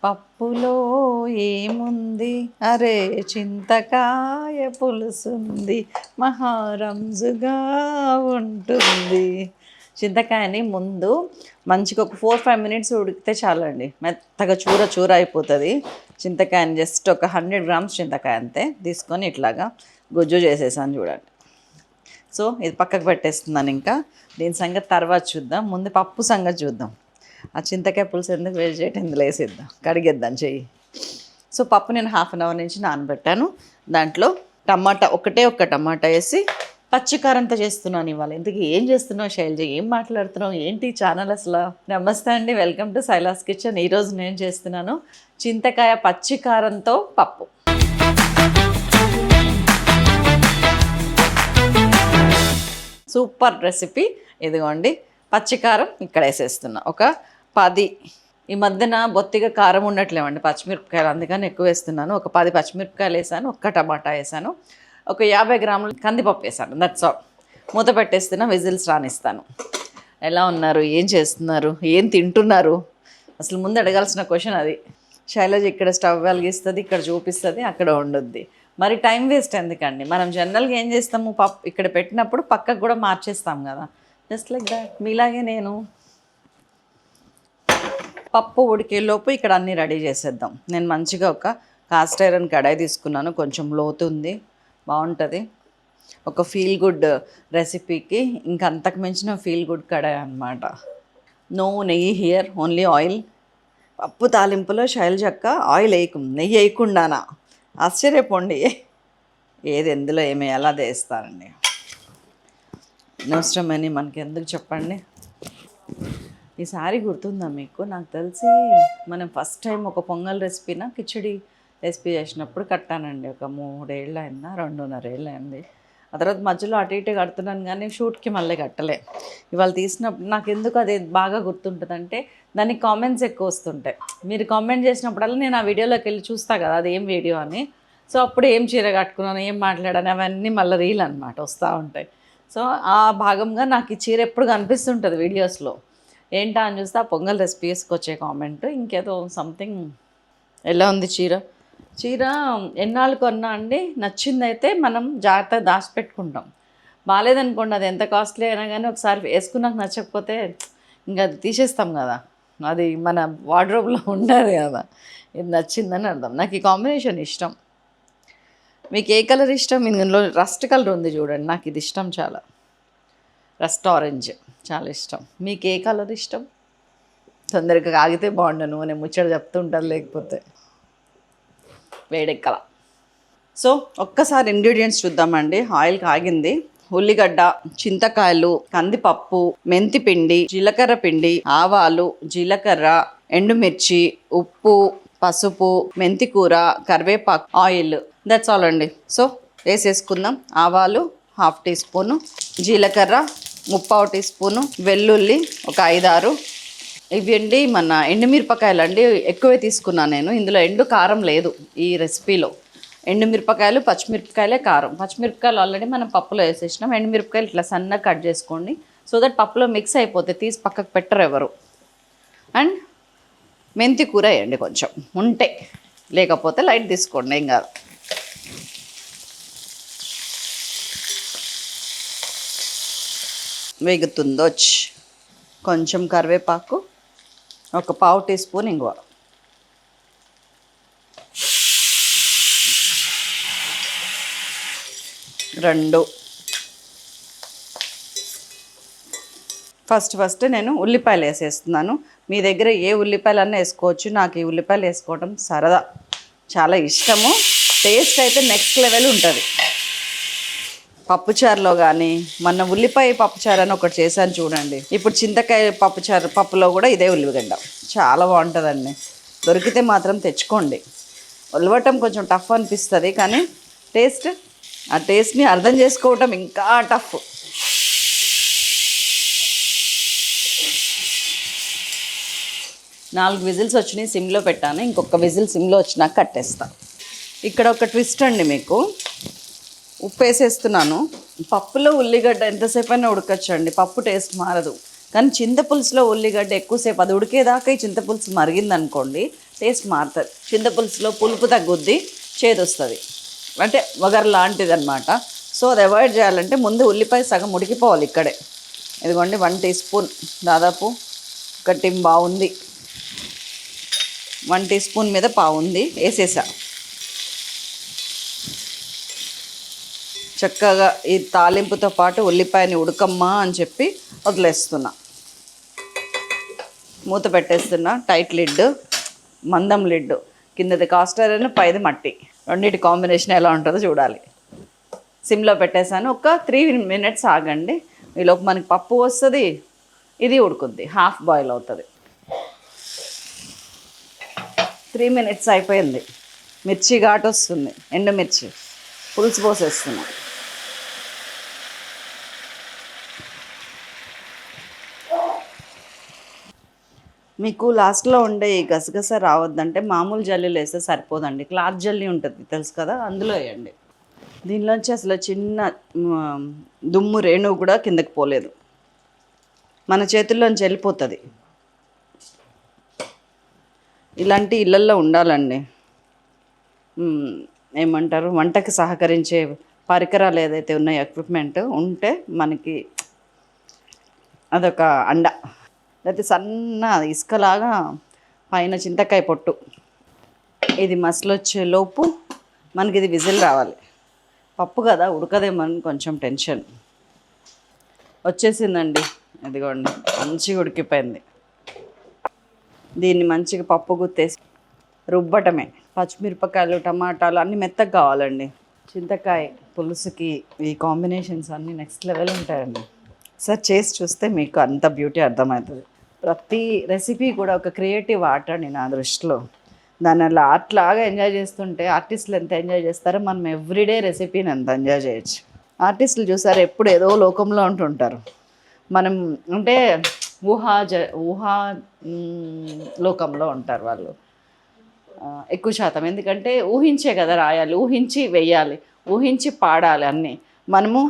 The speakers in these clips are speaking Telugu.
పప్పులో ఏముంది అరే చింతకాయ పులుసుంది మహారంజుగా ఉంటుంది. చింతకాయని ముందు మంచిగా ఒక 4-5 మినిట్స్ ఉడికితే చాలండి, మెత్తగా చూర చూర అయిపోతుంది. చింతకాయని జస్ట్ ఒక 100 గ్రామ్స్ చింతకాయ అంతే తీసుకొని ఇట్లాగా గుజ్జు చేసేసాను చూడండి. సో ఇది పక్కకు పెట్టేస్తున్నాను. ఇంకా దీని సంగతి తర్వాత చూద్దాం, ముందు పప్పు సంగతి చూద్దాం. ఆ చింతకాయ పులుసు ఎందుకు వేస్ట్ చేయటం, ఇందులో వేసేద్దాం, కడిగేద్దాం చెయ్యి. సో పప్పు నేను 1/2 అవర్ నుంచి నానబెట్టాను. దాంట్లో టమాటా ఒక్క టమాటా వేసి పచ్చికారంతో చేస్తున్నాను ఇవాళ. ఇంతకీ ఏం చేస్తున్నావు శైలజ, ఏం మాట్లాడుతున్నావు, ఏంటి ఛానల్ అసలు? నమస్తే అండి, వెల్కమ్ టు శైలాస్ కిచెన్. ఈరోజు నేను చేస్తున్నాను చింతకాయ పచ్చికారంతో పప్పు. Super recipe. ఇదిగోండి పచ్చికారం ఇక్కడ వేసేస్తున్నా ఒక 10. ఈ మధ్యన బొత్తిగా కారం ఉండట్లేమండి పచ్చిమిరపకాయలు, అందుకని ఎక్కువ వేస్తున్నాను. ఒక 10 పచ్చిమిరపకాయలు వేసాను, ఒక్క టమాటా వేసాను, ఒక 50 గ్రాములు కందిపప్పు వేసాను. That's all. మూత పెట్టేస్తున్నా, విజిల్స్ రానిస్తాను. ఎలా ఉన్నారు, ఏం చేస్తున్నారు, ఏం తింటున్నారు? అసలు ముందు అడగాల్సిన క్వశ్చన్ అది. శైలజ ఇక్కడ స్టవ్ వెలిగిస్తుంది, ఇక్కడ చూపిస్తుంది, అక్కడ వండుద్ది. మరి టైం వేస్ట్ ఎందుకండి? మనం జనరల్గా ఏం చేస్తాము, పప్పు ఇక్కడ పెట్టినప్పుడు పక్కకు కూడా మార్చేస్తాం కదా, జస్ట్ లైక్ దాట్. మీలాగే నేను పప్పు ఉడికేలోపు ఇక్కడ అన్నీ రెడీ చేసేద్దాం. నేను మంచిగా ఒక కాస్ట్ ఐరన్ కడాయి తీసుకున్నాను, కొంచెం లోతు ఉంది, బాగుంటుంది. ఒక ఫీల్ గుడ్ రెసిపీకి ఇంకా అంతకు మించిన ఫీల్ గుడ్ కడాయి అనమాట. నో నెయ్యి హియర్, ఓన్లీ ఆయిల్. పప్పు తాలింపులో శైలజక్క ఆయిల్ నెయ్యి వేయకుండానా? ఆశ్చర్యపోండి. ఏది ఎందులో ఏమేయాలో అది వేస్తానండి. అనవసరమని మనకి ఎందుకు చెప్పండి. ఈసారి గుర్తుందా మీకు? నాకు తెలిసి మనం ఫస్ట్ టైం ఒక పొంగల్ రెసిపీనా కిచడి రెసిపీ చేసినప్పుడు కట్టానండి. ఒక 3 ఏళ్ళు అయిందా, 2.5 ఏళ్ళు అయింది. ఆ తర్వాత మధ్యలో అటు ఇటు కడుతున్నాను కానీ షూట్కి మళ్ళీ కట్టలే. ఇవాళ తీసినప్పుడు నాకు ఎందుకు అది బాగా గుర్తుంటుందంటే దానికి కామెంట్స్ ఎక్కువ వస్తుంటాయి. మీరు కామెంట్ చేసినప్పుడల్లా నేను ఆ వీడియోలోకి వెళ్ళి చూస్తాను కదా అది ఏం వీడియో అని. సో అప్పుడు ఏం చీర కట్టుకున్నాను, ఏం మాట్లాడాను, అవన్నీ మళ్ళీ రీల్ అనమాట వస్తూ ఉంటాయి. సో ఆ భాగంగా నాకు ఈ చీర ఎప్పుడు కనిపిస్తుంటుంది వీడియోస్లో. ఏంటా అని చూస్తే ఆ పొంగల్ రెసిపీస్కి వచ్చే కామెంట్ ఇంకేదో సంథింగ్. ఎలా ఉంది చీర? చీర ఎన్నాళ్ళు కొన్నా అండి, నచ్చిందైతే మనం జాగ్రత్తగా దాచిపెట్టుకుంటాం. బాగాలేదనుకోండి, అది ఎంత కాస్ట్లీ అయినా కానీ ఒకసారి వేసుకున్నాక నచ్చకపోతే ఇంకా అది తీసేస్తాం కదా, అది మన వార్డ్రోబ్లో ఉండదు కదా. ఇది నచ్చిందని అర్థం. నాకు ఈ కాంబినేషన్ ఇష్టం. మీకు ఏ కలర్ ఇష్టం? ఇందులో రస్ట్ కలర్ ఉంది చూడండి, నాకు ఇది ఇష్టం చాలా. రస్ట్ ఆరెంజ్ చాలా ఇష్టం. మీకు ఏ కలర్ ఇష్టం? తొందరగా ఆగితే బాగుండను, నేను ముచ్చట చెప్తుంటాను, లేకపోతే వేడెక్కల. సో ఒక్కసారి ఇంగ్రీడియంట్స్ చూద్దామండి. ఆయిల్ కాగింది. ఉల్లిగడ్డ, చింతకాయలు, కందిపప్పు, మెంతి పిండి, జీలకర్ర పిండి, ఆవాలు, జీలకర్ర, ఎండుమిర్చి, ఉప్పు, పసుపు, మెంతి కూర, కరివేపాకు, ఆయిల్. దట్స్ ఆల్ అండి. సో వేసేసుకుందాం. ఆవాలు 1/2 టీ స్పూను, జీలకర్ర 3/4 టీ స్పూను, వెల్లుల్లి ఒక 5-6. ఇవి అండి మన ఎండుమిరపకాయలు అండి, ఎక్కువే తీసుకున్నాను నేను. ఇందులో ఎండు కారం లేదు ఈ రెసిపీలో. ఎండుమిరపకాయలు, పచ్చిమిరపకాయలే కారం. పచ్చిమిరపకాయలు ఆల్రెడీ మనం పప్పులో వేసేసినాం. ఎండుమిరపకాయలు ఇట్లా సన్నగా కట్ చేసుకోండి, సో దట్ పప్పులో మిక్స్ అయిపోతే తీసి పక్కకు పెట్టరు ఎవరు. అండ్ మెంతి కూర వేయండి కొంచెం ఉంటే, లేకపోతే లైట్ తీసుకోండి, ఏం కాదు. వేగుతుందో కొంచెం కరివేపాకు, ఒక 1/4 టీ స్పూన్ ఇంగువ, ఫస్ట్ నేను ఉల్లిపాయలు వేసేస్తున్నాను. మీ దగ్గర ఏ ఉల్లిపాయలన్నా వేసుకోవచ్చు. నాకు ఈ ఉల్లిపాయలు వేసుకోవడం సరదా, చాలా ఇష్టము. టేస్ట్ అయితే నెక్స్ట్ లెవెల్ ఉంటుంది. పప్పుచారులో కానీ మొన్న ఉల్లిపాయ పప్పుచారు అని ఒకటి చేశాను చూడండి. ఇప్పుడు చింతకాయ పప్పుచారు, పప్పులో కూడా ఇదే ఉల్లిగడ్డ చాలా బాగుంటుందండి. దొరికితే మాత్రం తెచ్చుకోండి. ఉలవటం కొంచెం టఫ్ అనిపిస్తుంది కానీ ఆ టేస్ట్ని అర్థం చేసుకోవటం ఇంకా టఫ్. నాలుగు విజిల్స్ వచ్చినాయి, సిమ్లో పెట్టాను. ఇంకొక విజిల్ సిమ్లో వచ్చినాక కట్టేస్తాను. ఇక్కడ ఒక ట్విస్ట్ అండి మీకు. ఉప్పు వేసేస్తున్నాను. పప్పులో ఉల్లిగడ్డ ఎంతసేపు అయినా ఉడకచ్చండి, పప్పు టేస్ట్ మారదు. కానీ చింతపులుసులో ఉల్లిగడ్డ ఎక్కువసేపు అది ఉడికేదాకా ఈ చింతపులుసు మరిగిందనుకోండి టేస్ట్ మారుతుంది. చింతపులుసులో పులుపు తగ్గుద్ది, చేదు వస్తుంది, అంటే వగర్ లాంటిది అనమాట. సో అది అవాయిడ్ చేయాలంటే ముందు ఉల్లిపాయ సగం ఉడికిపోవాలి ఇక్కడే. ఇదిగోండి 1 టీ స్పూన్, దాదాపు ఒకటి బాగుంది, 1 టీ స్పూన్ మీద పావుంది వేసేసా. చక్కగా ఈ తాలింపుతో పాటు ఉల్లిపాయని ఉడకమ్మా అని చెప్పి వదిలేస్తున్నా. మూత పెట్టేస్తున్నా, టైట్ లిడ్, మందం లిడ్, కిందది కాస్టర్ ఐరన్, పైది మట్టి, రెండింటి కాంబినేషన్ ఎలా ఉంటుందో చూడాలి. సిమ్లో పెట్టేశాను. ఒక 3 మినిట్స్ ఆగండి, ఈలోపు మనకి పప్పు వస్తుంది, ఇది ఉడుకుద్ది, హాఫ్ బాయిల్ అవుతుంది. 3 మినిట్స్ అయిపోయింది. మిర్చి ఘాటు వస్తుంది, ఎండుమిర్చి పులుసు పోసేస్తున్నా. మీకు లాస్ట్లో ఉండే ఈ గసగస రావద్దంటే మామూలు జల్లీలు వేస్తే సరిపోదండి, క్లాత్ జల్లీ ఉంటుంది తెలుసు కదా, అందులో వేయండి. దీనిలోంచి అసలు చిన్న దుమ్ము రేణువు కూడా కిందకి పోలేదు, మన చేతుల్లోంచి వెళ్ళిపోతుంది. ఇలాంటి ఇళ్ళల్లో ఉండాలండి. ఏమంటారు, వంటకి సహకరించే పరికరాలు ఏదైతే ఉన్నాయో, ఎక్విప్మెంట్ ఉంటే మనకి అదొక అండ. లేకపోతే సన్న ఇసుకలాగా పైన చింతకాయ పొట్టు, ఇది మసలొచ్చే లోపు మనకి ఇది విజిల్ రావాలి. పప్పు కదా ఉడకదేమని కొంచెం టెన్షన్. వచ్చేసిందండి, ఇదిగోండి మంచిగా ఉడికిపోయింది. దీన్ని మంచిగా పప్పు గుత్తేసి రుబ్బటమే. పచ్చిమిరపకాయలు, టమాటాలు అన్నీ మెత్తగా కావాలండి. చింతకాయ పులుసుకి ఈ కాంబినేషన్స్ అన్నీ నెక్స్ట్ లెవెల్ ఉంటాయండి. సార్ చేసి చూస్తే మీకు అంత బ్యూటీ అర్థమవుతుంది. ప్రతి రెసిపీ కూడా ఒక క్రియేటివ్ ఆర్ట్ అండి నా దృష్టిలో. దాన్ని అలా ఆర్ట్లాగా ఎంజాయ్ చేస్తుంటే ఆర్టిస్టులు ఎంత ఎంజాయ్ చేస్తారో మనం ఎవ్రీడే రెసిపీని ఎంత ఎంజాయ్ చేయొచ్చు. ఆర్టిస్టులు చూసారు ఎప్పుడు ఏదో లోకంలో ఉంటుంటారు, మనం అంటే ఊహా లోకంలో ఉంటారు వాళ్ళు ఎక్కువ శాతం. ఎందుకంటే ఊహించే కదా రాయాలి, ఊహించి వెయ్యాలి, ఊహించి పాడాలి అన్నీ. మనము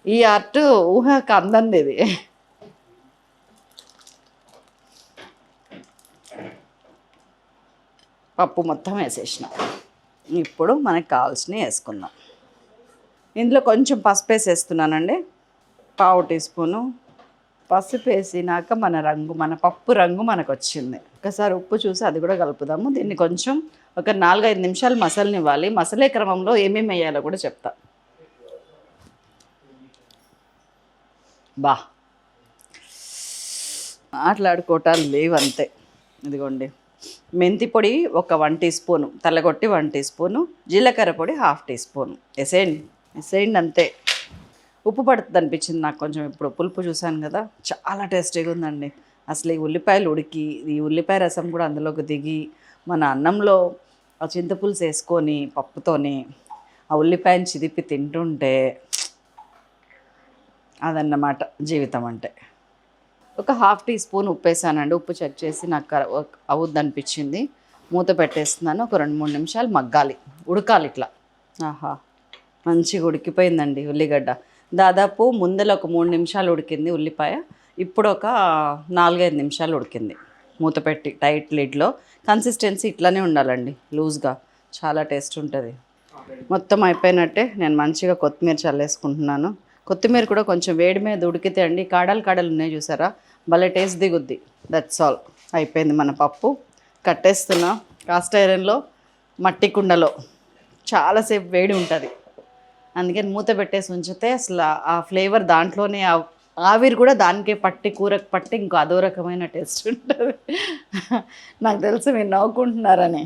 ఈ ఆర్ట్ ఊహకు అందంది ఇది. పప్పు మొత్తం వేసేసిన. ఇప్పుడు మనకు కావాల్సినవి వేసుకుందాం. ఇందులో కొంచెం పసుపు వేసేస్తున్నానండి, 1/2 టీ స్పూను పసుపు వేసినాక మన పప్పు రంగు మనకు వచ్చింది. ఒకసారి ఉప్పు చూసి అది కూడా కలుపుదాము. దీన్ని కొంచెం ఒక 4-5 నిమిషాలు మసలనివ్వాలి. మసలే క్రమంలో ఏమేమి వేయాలో కూడా చెప్తా. మాట్లాడుకోవటాలు లేవు అంతే. ఇదిగోండి మెంతి పొడి ఒక 1 టీ స్పూను, తెల్లగొట్టి 1 టీ స్పూను, జీలకర్ర పొడి 1/2 టీ స్పూను వేసేయండి అంతే. ఉప్పు పడుతుంది అనిపించింది నాకు కొంచెం, ఇప్పుడు పులుపు చూశాను కదా, చాలా టేస్టీగా ఉందండి. అసలు ఈ ఉల్లిపాయలు ఉడికి ఈ ఉల్లిపాయ రసం కూడా అందులోకి దిగి మన అన్నంలో ఆ చింతపులుసు వేసుకొని పప్పుతోని ఆ ఉల్లిపాయని చిదిపి తింటుంటే అదన్నమాట జీవితం అంటే. ఒక 1/2 టీ స్పూన్ ఉప్పు వేసానండి. ఉప్పు చెక్ చేసి నాకు అవుద్ది అనిపించింది. మూత పెట్టేస్తున్నాను. ఒక 2-3 నిమిషాలు మగ్గాలి, ఉడకాలి ఇట్లా. ఆహా మంచిగా ఉడికిపోయిందండి ఉల్లిగడ్డ. దాదాపు ముందర ఒక 3 నిమిషాలు ఉడికింది ఉల్లిపాయ, ఇప్పుడు ఒక 4-5 నిమిషాలు ఉడికింది మూత పెట్టి టైట్ లిడ్లో. కన్సిస్టెన్సీ ఇట్లానే ఉండాలండి, లూజ్గా, చాలా టేస్ట్ ఉంటుంది. మొత్తం అయిపోయినట్టే. నేను మంచిగా కొత్తిమీర చల్లేసుకుంటున్నాను. కొత్తిమీర కూడా కొంచెం వేడి మీద ఉడికితే అండి, కాడలు ఉన్నాయి చూసారా, భలే టేస్ట్ దిగుద్ది. That's all. అయిపోయింది మన పప్పు. కట్టేస్తున్నా కాస్ట్ ఐరన్లో, మట్టి కుండలో. చాలాసేపు వేడి ఉంటుంది, అందుకని మూత పెట్టేసి ఉంచితే అసలు ఆ ఫ్లేవర్ దాంట్లోనే, ఆవిరి కూడా దానికే పట్టి, కూరకు పట్టి ఇంకో అదో రకమైన టేస్ట్ ఉంటుంది. నాకు తెలుసు మీరు నవ్వుకుంటున్నారని.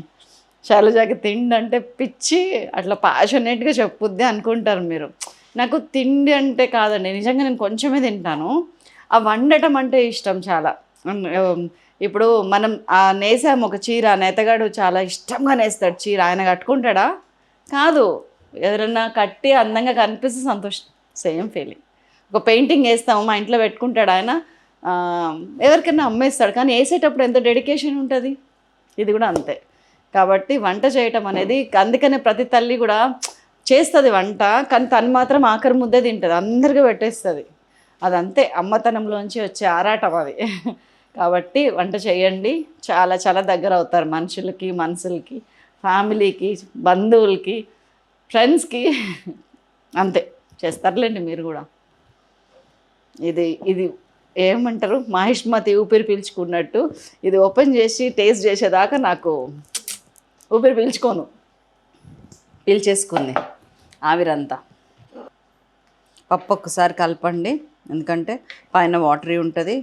శైలజకి తిండి అంటే పిచ్చి, అట్లా ప్యాషనేట్గా చెప్పుద్ది అనుకుంటారు మీరు. నాకు తిండి అంటే కాదండి, నిజంగా నేను కొంచెమే తింటాను. ఆ వండటం అంటే ఇష్టం చాలా. ఇప్పుడు మనం నేసాము ఒక చీర, నేతగాడు చాలా ఇష్టంగా నేస్తాడు చీర, ఆయన కట్టుకుంటాడా? కాదు, ఎవరన్నా కట్టి అందంగా కనిపిస్తే సంతోషం, సేమ్ ఫీలింగ్. ఒక పెయింటింగ్ వేస్తాము, మా ఇంట్లో పెట్టుకుంటాడు ఆయన, ఎవరికైనా అమ్మేస్తాడు, కానీ వేసేటప్పుడు ఎంత డెడికేషన్ ఉంటుంది. ఇది కూడా అంతే. కాబట్టి వంట చేయటం అనేది, అందుకనే ప్రతి తల్లి కూడా చేస్తుంది వంట, కానీ తను మాత్రం ఆఖరి ముద్దే తింటుంది, అందరికీ పెట్టేస్తుంది. అదంతే, అమ్మతనంలోంచి వచ్చే ఆరాటం అది. కాబట్టి వంట చేయండి, చాలా చాలా దగ్గర అవుతారు మనుషులకి, మనసులకి, ఫ్యామిలీకి, బంధువులకి, ఫ్రెండ్స్కి. అంతే చేస్తారులేండి మీరు కూడా. ఇది ఇది ఏమంటారు, మహిష్మతి ఊపిరి పీల్చుకున్నట్టు ఇది ఓపెన్ చేసి టేస్ట్ చేసేదాకా నాకు ఊపిరి పీల్చేసుకుంది ఆవిరంతా. పప్పు ఒక్కసారి కలపండి, ఎందుకంటే పైన వాటరీ ఉంటుంది,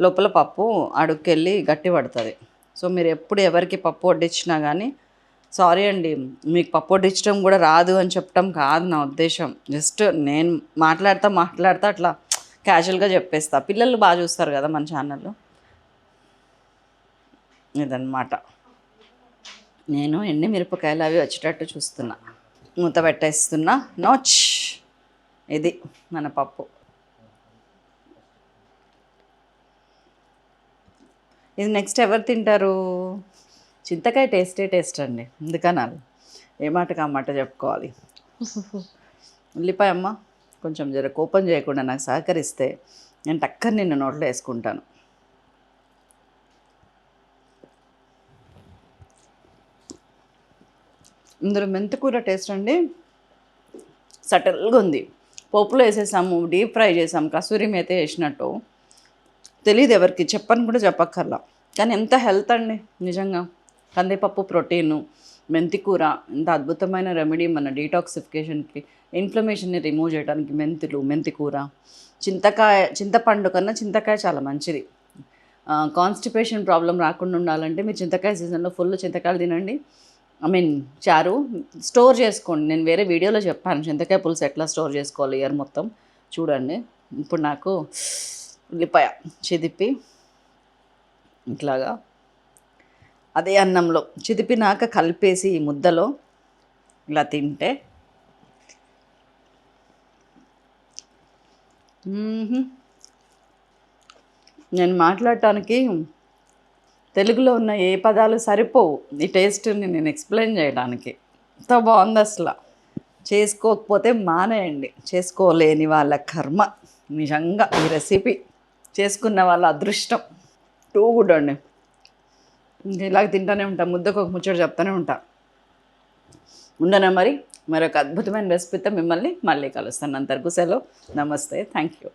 లోపల పప్పు అడుక్కెళ్ళి గట్టి పడుతుంది. సో మీరు ఎప్పుడు ఎవరికి పప్పు వడ్డించినా కానీ, సారీ అండి మీకు పప్పు వడ్డించడం కూడా రాదు అని చెప్పడం కాదు నా ఉద్దేశం, జస్ట్ నేను మాట్లాడుతా అట్లా క్యాజువల్గా చెప్పేస్తా. పిల్లలు బాగా చూస్తారు కదా మన ఛానల్లో, ఇదన్నమాట. నేను ఎండి మిరపకాయలు అవి వచ్చేటట్టు చూస్తున్నా, మూత పెట్టేస్తున్నా. నోచ్, ఇది మన పప్పు. ఇది నెక్స్ట్ ఎవరు తింటారు? చింతకాయ టేస్ట్ అండి, ఎందుకనాలి, ఏ మాటకు ఆ మాట చెప్పుకోవాలి. ఉల్లిపాయ అమ్మ కొంచెం జర కోపం చేయకుండా నాకు సహకరిస్తే నేను టక్కని నిన్ను నోట్లో వేసుకుంటాను. ఇందులో మెంతికూర టేస్ట్ అండి సటల్గా ఉంది. పోపులో వేసేసాము, డీప్ ఫ్రై చేసాము, కసూరి మేతే వేసినట్టు. తెలియదు ఎవరికి, చెప్పని కూడా చెప్పక్కర్లా, కానీ ఎంత హెల్త్ అండి నిజంగా. కందిపప్పు ప్రోటీను, మెంతికూర ఇంత అద్భుతమైన రెమెడీ మన డీటాక్సిఫికేషన్కి, ఇన్ఫ్లమేషన్ని రిమూవ్ చేయడానికి మెంతులు, మెంతికూర. చింతపండు కన్నా చింతకాయ చాలా మంచిది. కాన్స్టిపేషన్ ప్రాబ్లం రాకుండా ఉండాలంటే మీరు చింతకాయ సీజన్లో ఫుల్ చింతకాయలు తినండి. చారు స్టోర్ చేసుకోండి. నేను వేరే వీడియోలో చెప్పాను చింతకాయ పులుసు ఎట్లా స్టోర్ చేసుకోవాలి ఇయర్ మొత్తం, చూడండి. ఇప్పుడు నాకు ఉల్లిపాయ చిదిపి ఇట్లాగా అదే అన్నంలో చిదిపినాక కలిపేసి ఈ ముద్దలో ఇలా తింటే నేను మాట్లాడటానికి తెలుగులో ఉన్న ఏ పదాలు సరిపోవు ఈ టేస్ట్ని నేను ఎక్స్ప్లెయిన్ చేయడానికి. ఎంత బాగుంది అసలు. చేసుకోకపోతే మానేయండి, చేసుకోలేని వాళ్ళ కర్మ. నిజంగా ఈ రెసిపీ చేసుకున్న వాళ్ళ అదృష్టం. టూ గుడ్ అండి. ఇంకా ఇలాగ తింటూనే ఉంటా, ముద్దకు ఒక ముచ్చట చెప్తూనే ఉంటా. ఉండనా మరి మరొక అద్భుతమైన రెసిపీతో మిమ్మల్ని మళ్ళీ కలుస్తాను. అంతవరకు సెలవు, నమస్తే, థ్యాంక్ యూ.